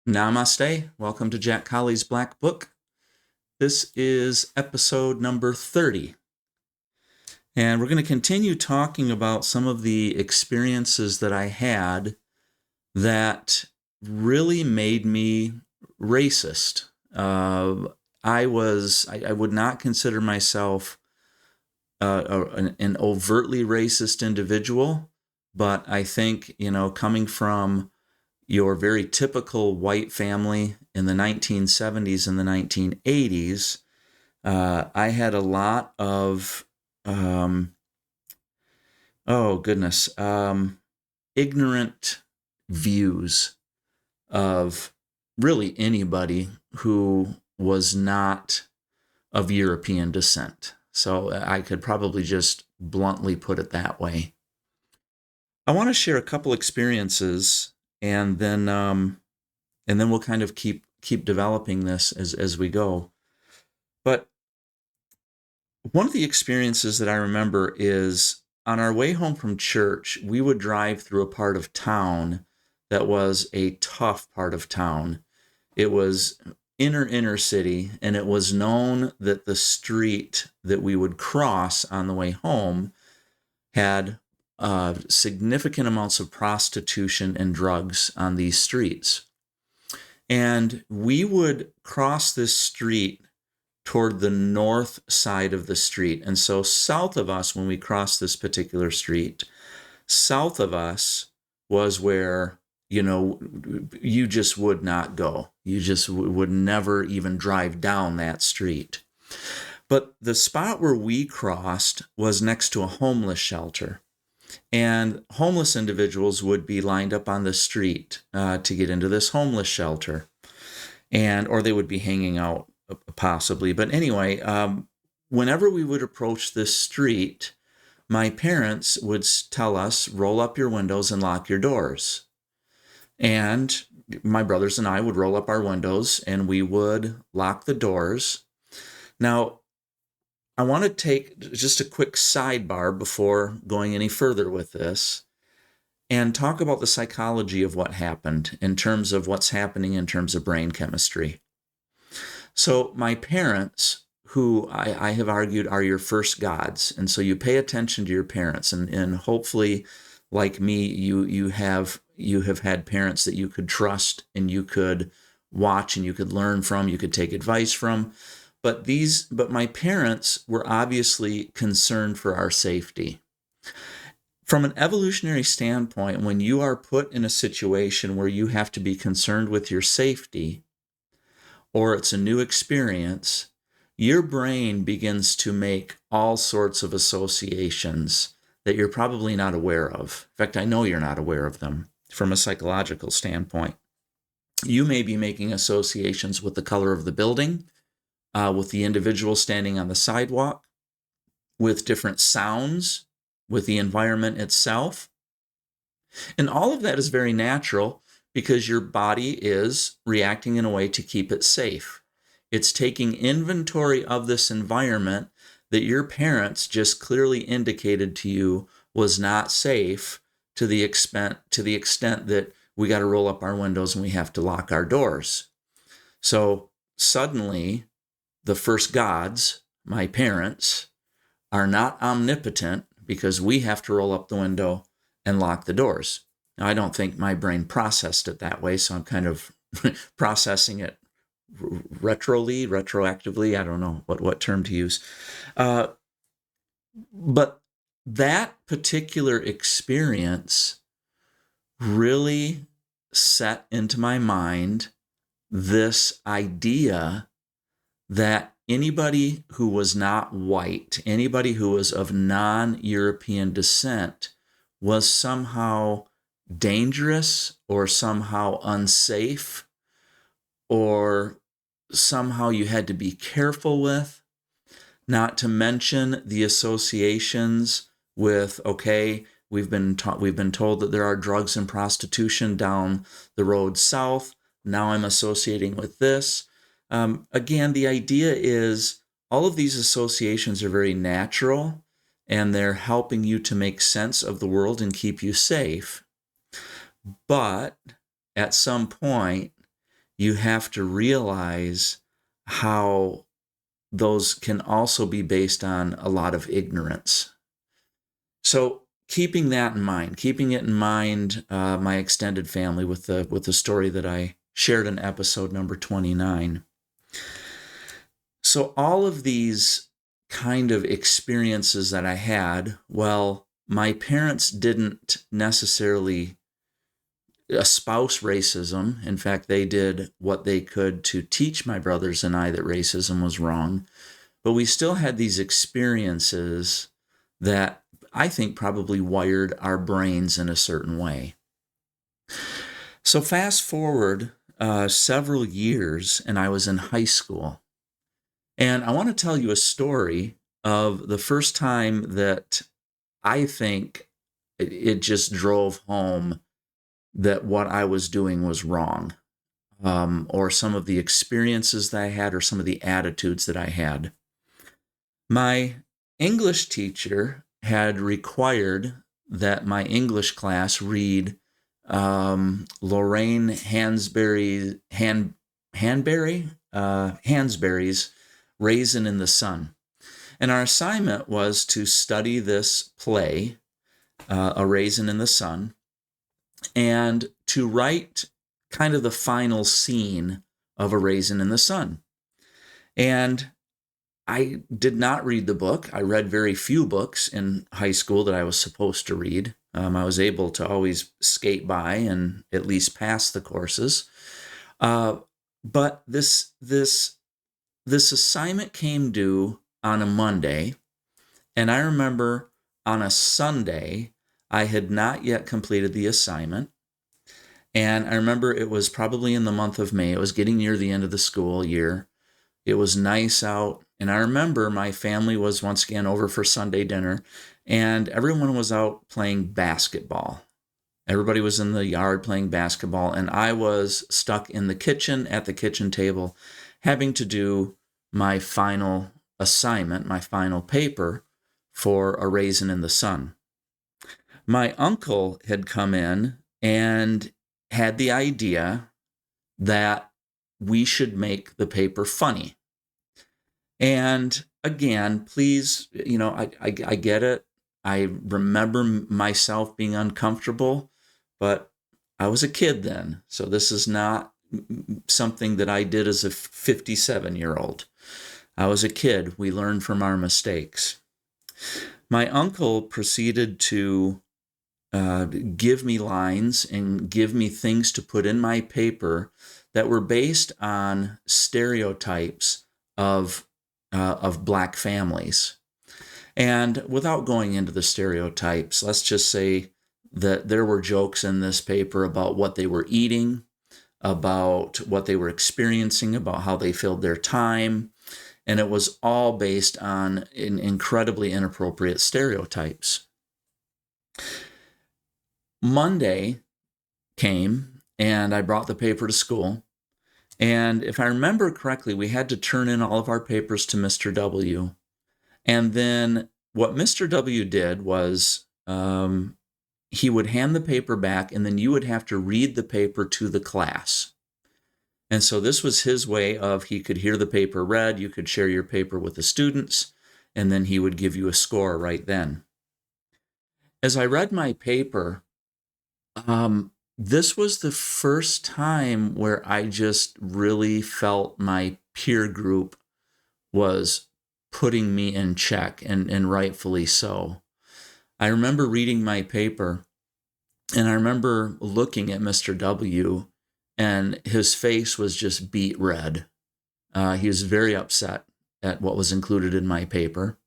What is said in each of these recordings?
Namaste. Welcome to Jack Colley's Black Book. This is episode number 30. And we're going to continue talking about some of the experiences that I had that really made me racist. I would not consider myself an overtly racist individual, but I think, coming from your very typical white family in the 1970s and the 1980s, I had a lot of, ignorant views of really anybody who was not of European descent. So I could probably just bluntly put it that way. I want to share a couple experiences, and then we'll kind of keep developing this as we go. But one of the experiences that I remember is on our way home from church, we would drive through a part of town that was a tough part of town. It was inner city, and it was known that the street that we would cross on the way home had significant amounts of prostitution and drugs on these streets. And we would cross this street toward the north side of the street. And so south of us, when we crossed this particular street, south of us was where, you just would not go. You just would never even drive down that street. But the spot where we crossed was next to a homeless shelter. And homeless individuals would be lined up on the street to get into this homeless shelter, or they would be hanging out possibly. But anyway, whenever we would approach this street, my parents would tell us, roll up your windows and lock your doors. And my brothers and I would roll up our windows and we would lock the doors. Now, I want to take just a quick sidebar before going any further with this and talk about the psychology of what happened in terms of what's happening in terms of brain chemistry. So my parents, who I have argued are your first gods, and so you pay attention to your parents, and hopefully, like me, you have had parents that you could trust and you could watch and you could learn from, you could take advice from. But my parents were obviously concerned for our safety. From an evolutionary standpoint, when you are put in a situation where you have to be concerned with your safety, or it's a new experience, your brain begins to make all sorts of associations that you're probably not aware of. In fact, I know you're not aware of them from a psychological standpoint. You may be making associations with the color of the building, with the individual standing on the sidewalk, with different sounds, with the environment itself. And all of that is very natural because your body is reacting in a way to keep it safe. It's taking inventory of this environment that your parents just clearly indicated to you was not safe to the extent that we got to roll up our windows and we have to lock our doors. So suddenly, the first gods, my parents, are not omnipotent because we have to roll up the window and lock the doors. Now, I don't think my brain processed it that way, so I'm kind of processing it retroactively. I don't know what term to use. But that particular experience really set into my mind this idea that anybody who was not white, anybody who was of non-European descent, was somehow dangerous or somehow unsafe or somehow you had to be careful with, not to mention the associations with, okay, we've been told that there are drugs and prostitution down the road south. Now I'm associating with this. Again, the idea is all of these associations are very natural and they're helping you to make sense of the world and keep you safe. But at some point, you have to realize how those can also be based on a lot of ignorance. So keeping that in mind, keeping it in mind, my extended family with the story that I shared in episode number 29. So all of these kind of experiences that I had, well, my parents didn't necessarily espouse racism. In fact, they did what they could to teach my brothers and I that racism was wrong. But we still had these experiences that I think probably wired our brains in a certain way. So fast forward several years, and I was in high school. And I want to tell you a story of the first time that I think it just drove home that what I was doing was wrong, or some of the experiences that I had, or some of the attitudes that I had. My English teacher had required that my English class read Lorraine Hansberry's Raisin in the Sun. And our assignment was to study this play, A Raisin in the Sun, and to write kind of the final scene of A Raisin in the Sun. And I did not read the book. I read very few books in high school that I was supposed to read. I was able to always skate by and at least pass the courses. But this assignment came due on a Monday, and I remember on a Sunday, I had not yet completed the assignment. And I remember it was probably in the month of May. It was getting near the end of the school year. It was nice out. And I remember my family was once again over for Sunday dinner, and everyone was out playing basketball. Everybody was in the yard playing basketball, and I was stuck in the kitchen at the kitchen table having to do my final assignment, my final paper for A Raisin in the Sun. My uncle had come in and had the idea that we should make the paper funny. And again, please, I get it. I remember myself being uncomfortable, but I was a kid then. So this is not something that I did as a 57-year-old. I was a kid. We learned from our mistakes. My uncle proceeded to give me lines and give me things to put in my paper that were based on stereotypes of Black families. And without going into the stereotypes, let's just say that there were jokes in this paper about what they were eating, about what they were experiencing, about how they filled their time. And it was all based on incredibly inappropriate stereotypes. Monday came, and I brought the paper to school. And if I remember correctly, we had to turn in all of our papers to Mr. W. And then what Mr. W did was he would hand the paper back, and then you would have to read the paper to the class. And so this was his way of, he could hear the paper read, you could share your paper with the students, and then he would give you a score right then. As I read my paper, this was the first time where I just really felt my peer group was putting me in check, and rightfully so. I remember reading my paper, and I remember looking at Mr. W, and his face was just beet red. He was very upset at what was included in my paper.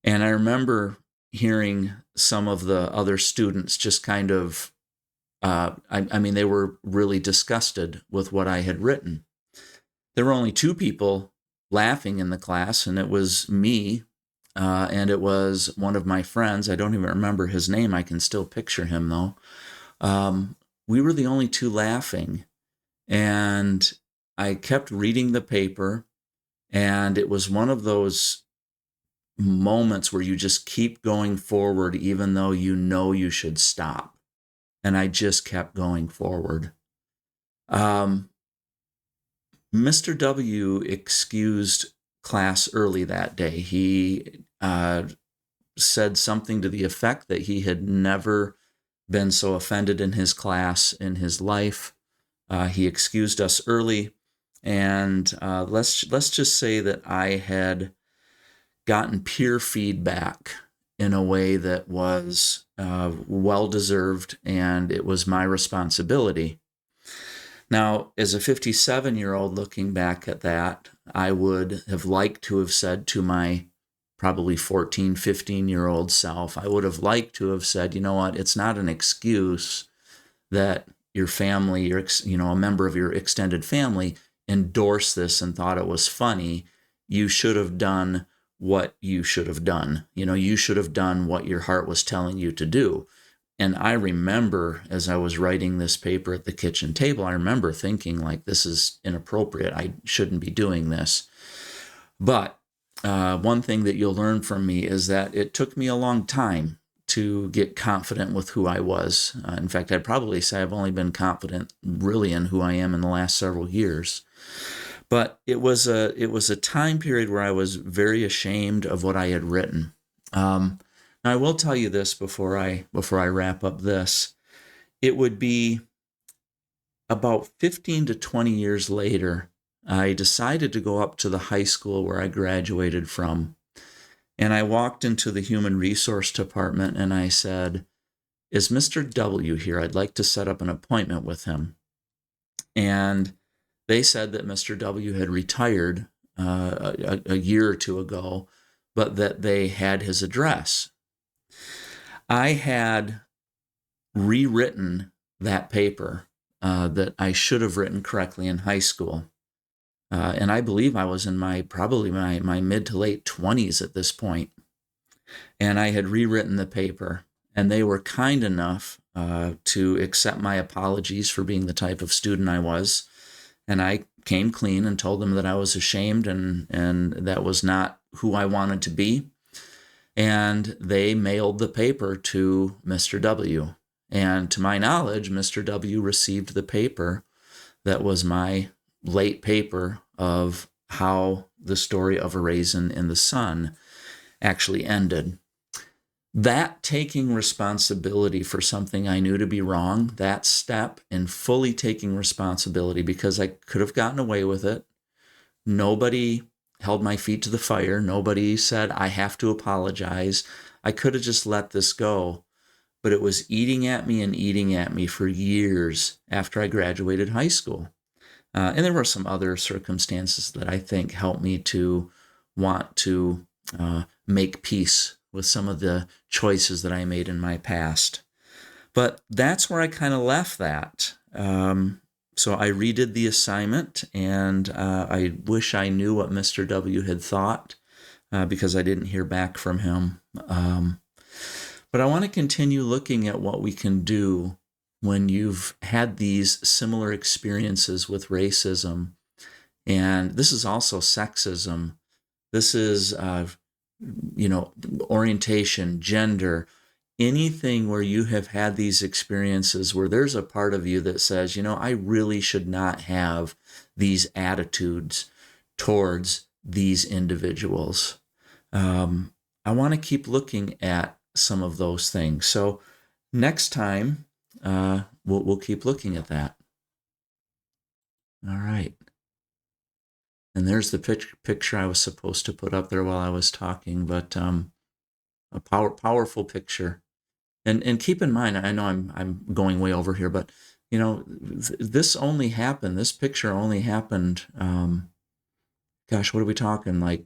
And I remember hearing some of the other students just kind of, they were really disgusted with what I had written. There were only two people laughing in the class, and it was me, and it was one of my friends. I don't even remember his name. I can still picture him, though. We were the only two laughing, and I kept reading the paper, and it was one of those moments where you just keep going forward even though you know you should stop. And I just kept going forward. Mr. W excused class early that day. He said something to the effect that he had never been so offended in his class in his life. He excused us early, and let's just say that I had gotten peer feedback in a way that was well-deserved, and it was my responsibility. Now, as a 57-year-old looking back at that, I would have liked to have said to my probably 14, 15-year-old self, I would have liked to have said, you know what, it's not an excuse that your family, a member of your extended family endorsed this and thought it was funny. You should have done what you should have done. You should have done what your heart was telling you to do. And I remember as I was writing this paper at the kitchen table, I remember thinking like, this is inappropriate. I shouldn't be doing this. But one thing that you'll learn from me is that it took me a long time to get confident with who I was. In fact, I'd probably say I've only been confident really in who I am in the last several years. But it was a time period where I was very ashamed of what I had written. Now, I will tell you this before I wrap up this. It would be about 15 to 20 years later, I decided to go up to the high school where I graduated from. And I walked into the human resource department and I said, is Mr. W here? I'd like to set up an appointment with him. And they said that Mr. W had retired a year or two ago, but that they had his address. I had rewritten that paper that I should have written correctly in high school. And I believe I was in probably my mid to late 20s at this point. And I had rewritten the paper, and they were kind enough to accept my apologies for being the type of student I was. And I came clean and told them that I was ashamed and that was not who I wanted to be. And they mailed the paper to Mr. W. And to my knowledge, Mr. W received the paper that was my late paper of how the story of A Raisin in the Sun actually ended. That taking responsibility for something I knew to be wrong, that step in fully taking responsibility, because I could have gotten away with it. Nobody held my feet to the fire. Nobody said, I have to apologize. I could have just let this go. But it was eating at me for years after I graduated high school. And there were some other circumstances that I think helped me to want to make peace with some of the choices that I made in my past. But that's where I kind of left that. So I redid the assignment, and I wish I knew what Mr. W had thought because I didn't hear back from him. But I want to continue looking at what we can do when you've had these similar experiences with racism. And this is also sexism. This is, orientation, gender, anything where you have had these experiences where there's a part of you that says, I really should not have these attitudes towards these individuals. I want to keep looking at some of those things. So next time, we'll keep looking at that. All right. And there's the picture I was supposed to put up there while I was talking, but a powerful picture. And keep in mind, I know I'm going way over here, but this picture only happened, gosh, what are we talking, like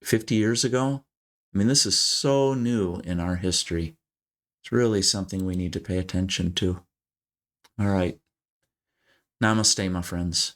50 years ago? I mean, this is so new in our history. It's really something we need to pay attention to. All right. Namaste, my friends.